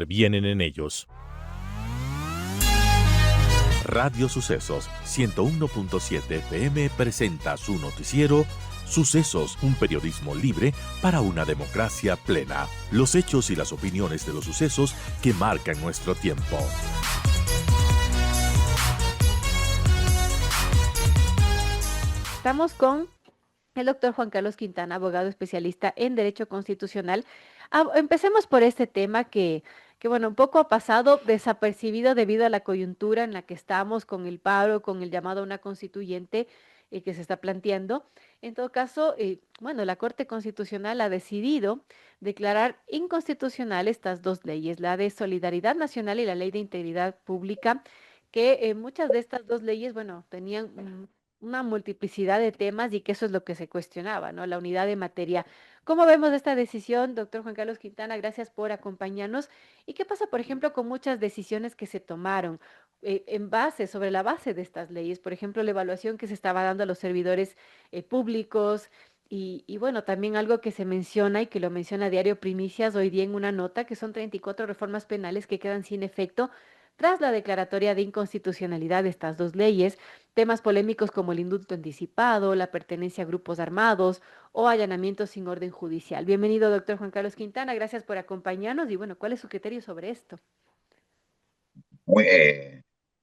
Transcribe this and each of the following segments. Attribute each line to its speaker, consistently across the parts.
Speaker 1: Vienen en ellos. Radio Sucesos 101.7 FM presenta su noticiero Sucesos, un periodismo libre para una democracia plena. Los hechos y las opiniones de los sucesos que marcan nuestro tiempo.
Speaker 2: Estamos con el doctor Juan Carlos Quintana, abogado especialista en Derecho Constitucional. Empecemos por este tema que, bueno, un poco ha pasado desapercibido debido a la coyuntura en la que estamos con el paro, con el llamado a una constituyente que se está planteando. En todo caso, bueno, la Corte Constitucional ha decidido declarar inconstitucional estas dos leyes, la de Solidaridad Nacional y la Ley de Integridad Pública, que muchas de estas dos leyes, bueno, tenían una multiplicidad de temas y que eso es lo que se cuestionaba, ¿no? La unidad de materia. ¿Cómo vemos esta decisión, doctor Juan Carlos Quintana? Gracias por acompañarnos. ¿Y qué pasa, por ejemplo, con muchas decisiones que se tomaron sobre la base de estas leyes? Por ejemplo, la evaluación que se estaba dando a los servidores públicos. Y bueno, también algo que se menciona y que lo menciona Diario Primicias hoy día en una nota, que son 34 reformas penales que quedan sin efecto tras la declaratoria de inconstitucionalidad de estas dos leyes. Temas polémicos como el indulto anticipado, la pertenencia a grupos armados o allanamientos sin orden judicial. Bienvenido, doctor Juan Carlos Quintana. Gracias por acompañarnos. Y bueno, ¿cuál es su criterio sobre esto?
Speaker 3: Muy,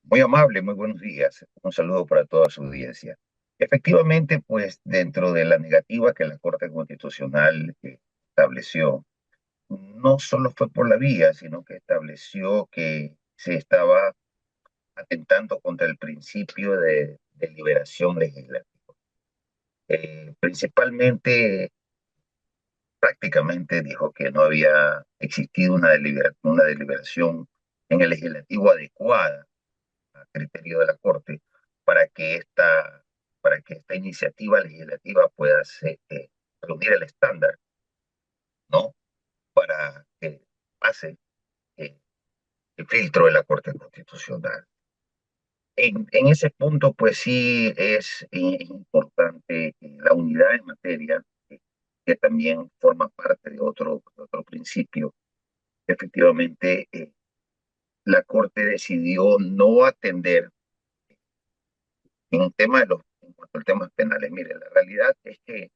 Speaker 3: muy amable, muy buenos días. Un saludo para toda su audiencia. Efectivamente, pues dentro de la negativa que la Corte Constitucional estableció, no solo fue por la vía, sino que estableció que se estaba atentando contra el principio de deliberación legislativa. Principalmente, prácticamente dijo que no había existido una deliberación en el legislativo adecuada a criterio de la Corte para que esta iniciativa legislativa pueda reunir el estándar, ¿no? Para que pase eh, el filtro de la Corte Constitucional. En ese punto, pues sí es importante la unidad de materia, que también forma parte de otro principio. Efectivamente, la Corte decidió no atender en cuanto a temas penales. Mire, la realidad es que,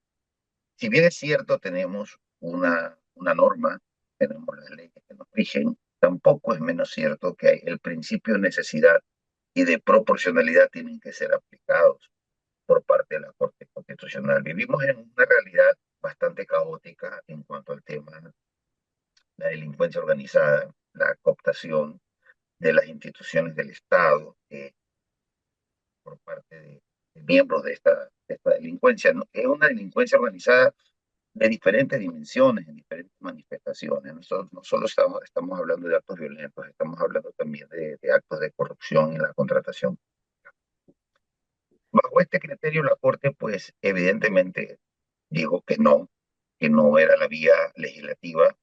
Speaker 3: si bien es cierto, tenemos una norma, tenemos las leyes que nos rigen, tampoco es menos cierto que el principio de necesidad y de proporcionalidad tienen que ser aplicados por parte de la Corte Constitucional. Vivimos en una realidad bastante caótica en cuanto al tema de la delincuencia organizada, la cooptación de las instituciones del Estado, por parte de miembros de esta delincuencia, ¿no? Es una delincuencia organizada de diferentes dimensiones, en diferentes manifestaciones. Nosotros no solo estamos hablando de actos violentos, estamos hablando también de actos de corrupción en la contratación. Bajo este criterio, la Corte, pues, evidentemente dijo que no era la vía legislativa,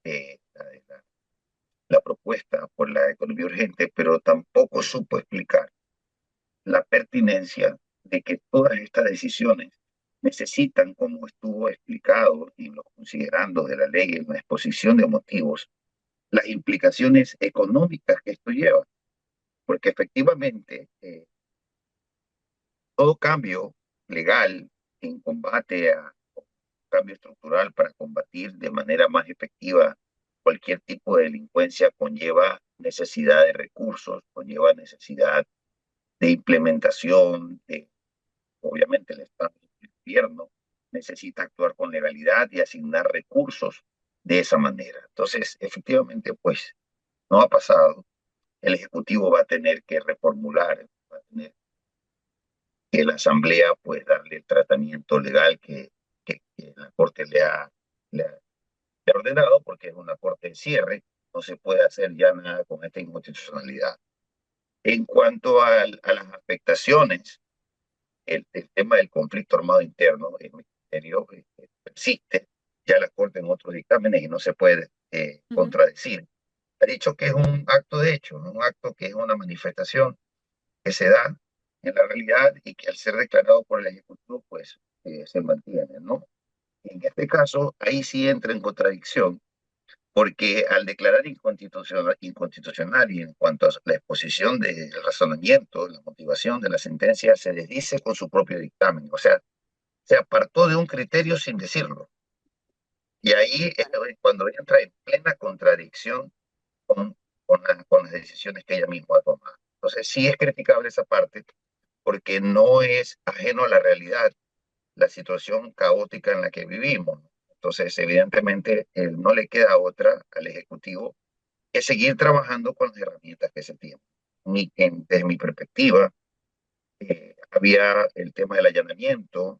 Speaker 3: la propuesta por la economía urgente, pero tampoco supo explicar la pertinencia de que todas estas decisiones necesitan, como estuvo explicado y los considerandos de la ley en la exposición de motivos, las implicaciones económicas que esto lleva, porque efectivamente todo cambio legal en combate a cambio estructural para combatir de manera más efectiva cualquier tipo de delincuencia conlleva necesidad de recursos, conlleva necesidad de implementación, obviamente el Estado, el gobierno, necesita actuar con legalidad y asignar recursos de esa manera. Entonces, efectivamente, pues no ha pasado. El Ejecutivo va a tener que reformular, va a tener que la Asamblea pues darle el tratamiento legal que la Corte le ha ordenado, porque es una Corte en cierre, no se puede hacer ya nada con esta inconstitucionalidad. En cuanto a las afectaciones, el tema del conflicto armado interno en mi criterio persiste. Ya la Corte en otros dictámenes, y no se puede
Speaker 2: Ujú.
Speaker 3: contradecir, ha dicho que es un acto de hecho, un acto que es una manifestación que se da en la realidad y que al ser declarado por el Ejecutivo, pues se mantiene, ¿no? En este caso, ahí sí entra en contradicción porque al declarar inconstitucional y en cuanto a la exposición del razonamiento, la motivación de la sentencia, se desdice con su propio dictamen, o sea, se apartó de un criterio sin decirlo. Y ahí es cuando entra en plena contradicción con, con las decisiones que ella misma ha tomado. Entonces, sí es criticable esa parte, porque no es ajeno a la realidad la situación caótica en la que vivimos. Entonces, evidentemente, no le queda otra al Ejecutivo que seguir trabajando con las herramientas que se tienen. Desde mi perspectiva, había el tema del allanamiento.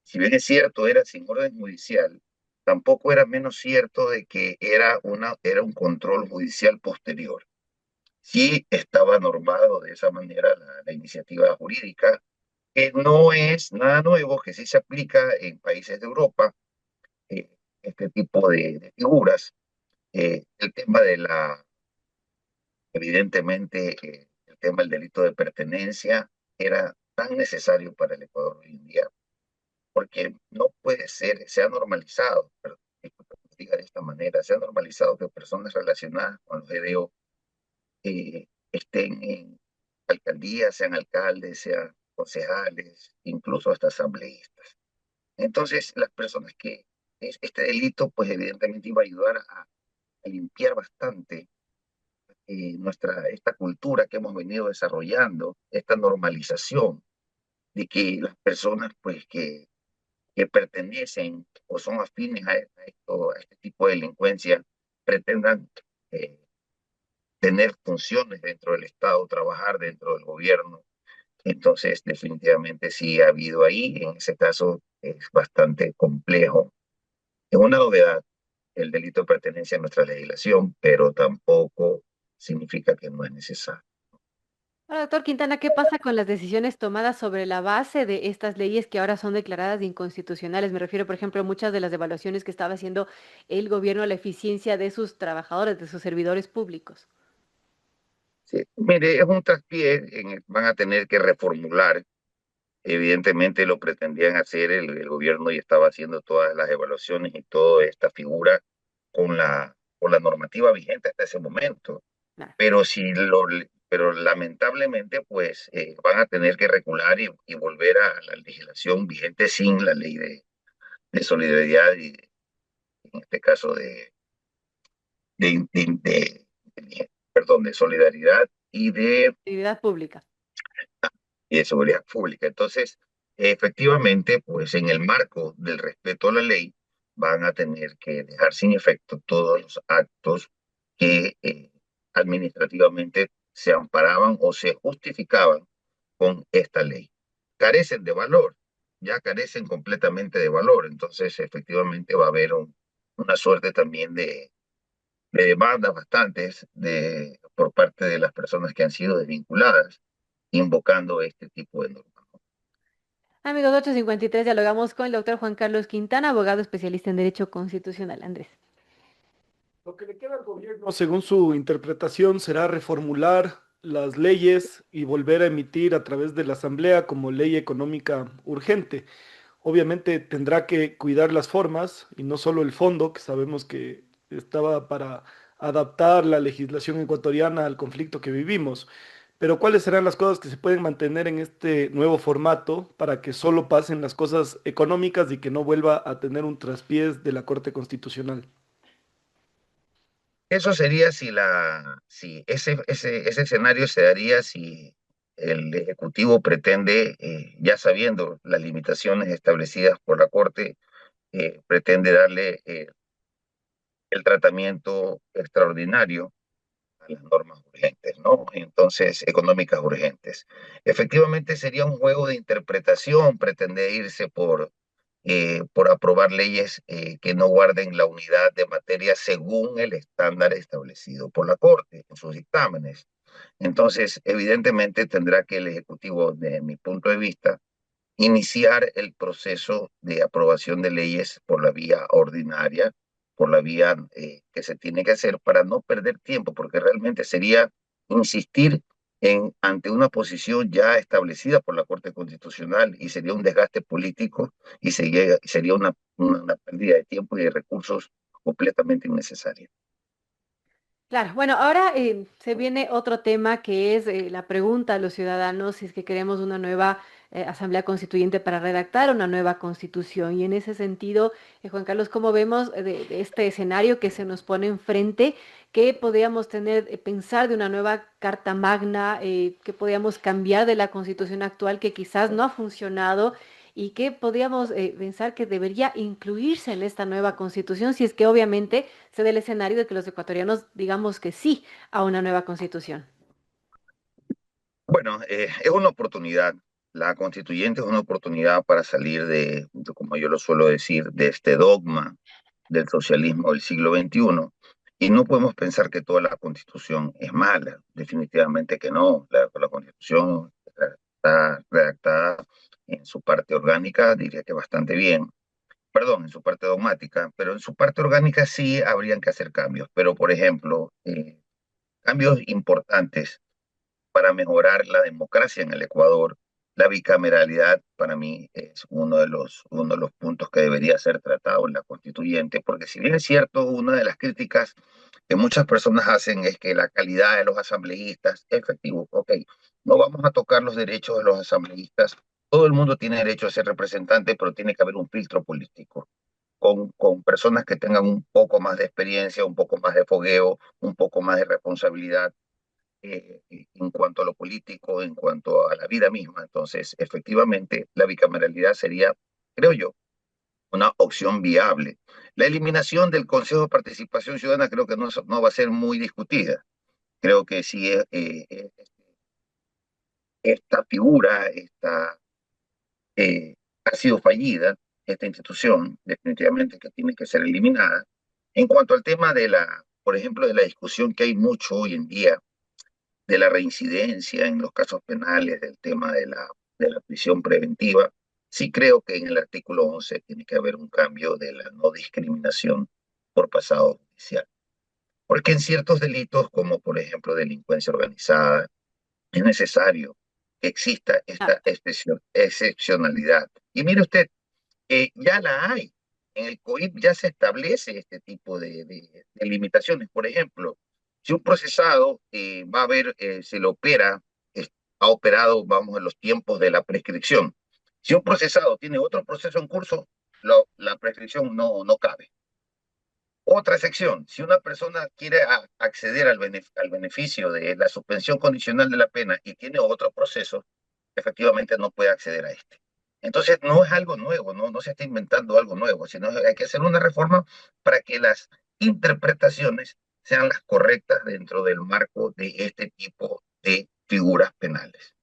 Speaker 3: Si bien es cierto, era sin orden judicial, tampoco era menos cierto de que era un control judicial posterior. Sí estaba normado de esa manera la iniciativa jurídica, que no es nada nuevo, que sí se aplica en países de Europa, eh, este tipo de figuras. El tema evidentemente, el tema del delito de pertenencia era tan necesario para el Ecuador hoy en día, porque no puede ser, se ha normalizado, pero disculpe que diga de esta manera, se ha normalizado que personas relacionadas con los GDO estén en alcaldías, sean alcaldes, sean concejales, incluso hasta asambleístas. Entonces, las personas que este delito, pues evidentemente iba a ayudar a limpiar bastante esta cultura que hemos venido desarrollando, esta normalización de que las personas, pues, que pertenecen o son afines a este tipo de delincuencia, pretendan eh, tener funciones dentro del Estado, trabajar dentro del gobierno. Entonces, definitivamente sí ha habido ahí, en ese caso es bastante complejo. Es una novedad el delito de pertenencia a nuestra legislación, pero tampoco significa que no es necesario.
Speaker 2: Ahora, doctor Quintana, ¿qué pasa con las decisiones tomadas sobre la base de estas leyes que ahora son declaradas inconstitucionales? Me refiero, por ejemplo, a muchas de las evaluaciones que estaba haciendo el gobierno a la eficiencia de sus trabajadores, de sus servidores públicos.
Speaker 3: Sí, mire, es un traspié, van a tener que reformular. Evidentemente lo pretendían hacer el gobierno y estaba haciendo todas las evaluaciones y toda esta figura con la normativa vigente hasta ese momento.
Speaker 2: Nada.
Speaker 3: Pero, pero lamentablemente pues van a tener que recular y volver a la legislación vigente sin la ley de solidaridad y en este caso de, de- perdón, de solidaridad
Speaker 2: Utilidad pública.
Speaker 3: y de seguridad pública. Entonces, efectivamente, pues en el marco del respeto a la ley, van a tener que dejar sin efecto todos los actos que administrativamente se amparaban o se justificaban con esta ley. Carecen de valor, ya carecen completamente de valor. Entonces, efectivamente, va a haber una suerte también de demandas bastantes por parte de las personas que han sido desvinculadas invocando este tipo de normas.
Speaker 2: Amigos 853, dialogamos con el doctor Juan Carlos Quintana, abogado especialista en Derecho Constitucional. Andrés.
Speaker 4: Lo que le queda al gobierno, según su interpretación, será reformular las leyes y volver a emitir a través de la Asamblea como ley económica urgente. Obviamente tendrá que cuidar las formas y no solo el fondo, que sabemos que estaba para adaptar la legislación ecuatoriana al conflicto que vivimos. Pero ¿cuáles serán las cosas que se pueden mantener en este nuevo formato para que solo pasen las cosas económicas y que no vuelva a tener un traspiés de la Corte Constitucional?
Speaker 3: Eso sería si ese escenario se daría si el Ejecutivo pretende, ya sabiendo las limitaciones establecidas por la Corte, pretende darle el tratamiento extraordinario a las normas urgentes, ¿no? Entonces, económicas urgentes. Efectivamente, sería un juego de interpretación, pretende irse por aprobar leyes que no guarden la unidad de materia según el estándar establecido por la Corte en sus dictámenes. Entonces, evidentemente tendrá que el Ejecutivo, desde mi punto de vista, iniciar el proceso de aprobación de leyes por la vía ordinaria, por la vía que se tiene que hacer para no perder tiempo, porque realmente sería insistir ante una posición ya establecida por la Corte Constitucional y sería un desgaste político y sería una pérdida de tiempo y de recursos completamente innecesaria.
Speaker 2: Claro, bueno, ahora se viene otro tema que es la pregunta a los ciudadanos si es que queremos una nueva Asamblea Constituyente para redactar una nueva constitución. Y en ese sentido, Juan Carlos, ¿cómo vemos de este escenario que se nos pone enfrente? ¿Qué podríamos tener, pensar de una nueva Carta Magna? ¿Qué podríamos cambiar de la constitución actual que quizás no ha funcionado? ¿Y qué podríamos pensar que debería incluirse en esta nueva constitución si es que obviamente se dé el escenario de que los ecuatorianos digamos que sí a una nueva constitución?
Speaker 3: Bueno, es una oportunidad. La constituyente es una oportunidad para salir como yo lo suelo decir, de este dogma del socialismo del siglo XXI. Y no podemos pensar que toda la constitución es mala. Definitivamente que no. La constitución está redactada en su parte orgánica, diría que bastante bien. Perdón, en su parte dogmática, pero en su parte orgánica sí habrían que hacer cambios. Pero, por ejemplo, cambios importantes para mejorar la democracia en el Ecuador. La bicameralidad para mí es uno de los puntos que debería ser tratado en la constituyente, porque si bien es cierto, una de las críticas que muchas personas hacen es que la calidad de los asambleístas, efectivo, ok, no vamos a tocar los derechos de los asambleístas, todo el mundo tiene derecho a ser representante, pero tiene que haber un filtro político. Con personas que tengan un poco más de experiencia, un poco más de fogueo, un poco más de responsabilidad, en cuanto a lo político, en cuanto a la vida misma. Entonces, efectivamente, la bicameralidad sería, creo yo, una opción viable. La eliminación del Consejo de Participación Ciudadana creo que no va a ser muy discutida. Creo que si esta figura ha sido fallida, esta institución definitivamente que tiene que ser eliminada. En cuanto al tema por ejemplo, de la discusión que hay mucho hoy en día de la reincidencia en los casos penales, del tema de la prisión preventiva, sí creo que en el artículo 11 tiene que haber un cambio de la no discriminación por pasado judicial. Porque en ciertos delitos, como por ejemplo delincuencia organizada, es necesario que exista esta
Speaker 2: Exacto.
Speaker 3: excepcionalidad. Y mire usted, ya la hay. En el COIP ya se establece este tipo de limitaciones. Por ejemplo, si un procesado va a ver, se le opera, ha operado, vamos, en los tiempos de la prescripción. Si un procesado tiene otro proceso en curso, la prescripción no cabe. Otra sección, si una persona quiere acceder al beneficio de la suspensión condicional de la pena y tiene otro proceso, efectivamente no puede acceder a este. Entonces, no es algo nuevo, no se está inventando algo nuevo, sino hay que hacer una reforma para que las interpretaciones sean las correctas dentro del marco de este tipo de figuras penales.